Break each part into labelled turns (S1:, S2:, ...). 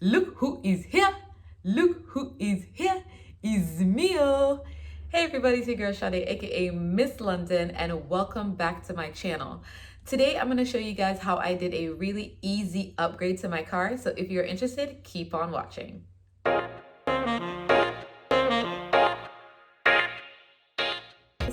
S1: Look who is here. Look who is here. It's me-o. Hey everybody, it's your girl Sade, aka Miss London, and welcome back to my channel. Today I'm going to show you guys how I did a really easy upgrade to my car. So if you're interested, keep on watching.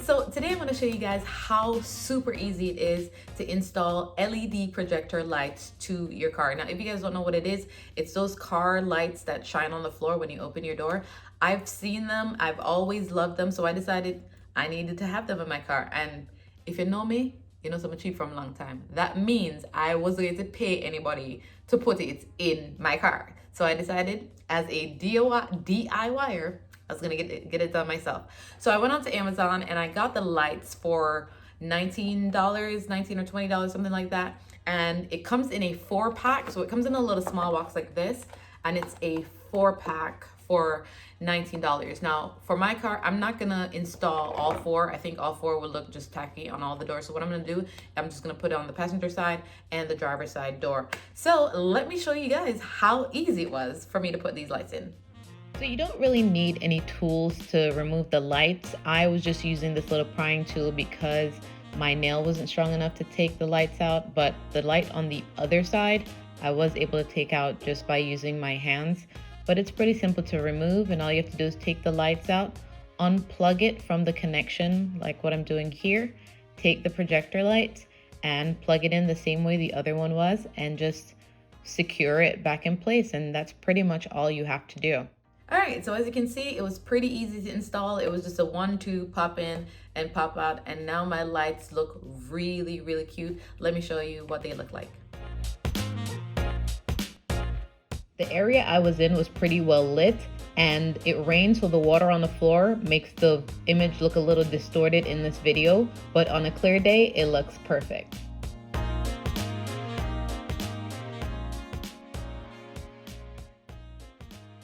S1: So today I'm going to show you guys how super easy it is to install LED projector lights to your car. Now, if you guys don't know what it is, it's those car lights that shine on the floor when you open your door. I've seen them. I've always loved them. So I decided I needed to have them in my car. And if you know me, you know someone cheap from a long time. That means I was going to pay anybody to put it in my car. So I decided as a DIYer, I was gonna get it done myself. So I went onto Amazon and I got the lights for $19 or $20, something like that. And it comes in a 4-pack. So it comes in a little small box like this, and it's a 4-pack for $19. Now for my car, I'm not gonna install all 4. I think all 4 would look just tacky on all the doors. So what I'm gonna do, I'm just gonna put it on the passenger side and the driver's side door. So let me show you guys how easy it was for me to put these lights in. So you don't really need any tools to remove the lights. I was just using this little prying tool because my nail wasn't strong enough to take the lights out, but the light on the other side, I was able to take out just by using my hands. But it's pretty simple to remove, and all you have to do is take the lights out, unplug it from the connection, like what I'm doing here, take the projector light and plug it in the same way the other one was, and just secure it back in place. And that's pretty much all you have to do. All right, so as you can see, it was pretty easy to install. It was just a 1-2 pop in and pop out, and now my lights look really, really cute. Let me show you what they look like. The area I was in was pretty well lit, and it rained, so the water on the floor makes the image look a little distorted in this video, but on a clear day, it looks perfect.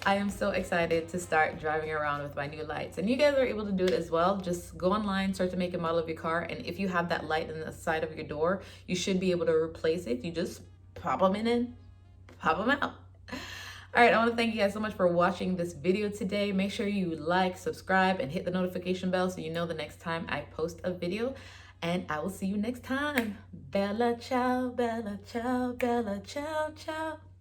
S1: I am so excited to start driving around with my new lights, and you guys are able to do it as well. Just go online, search the make and model of your car, and if you have that light in the side of your door, you should be able to replace it. You just pop them in and pop them out. All right, I want to thank you guys so much for watching this video today. Make sure you like, subscribe, and hit the notification bell so you know the next time I post a video. And I will see you next time. Bella ciao, bella ciao, bella ciao, ciao.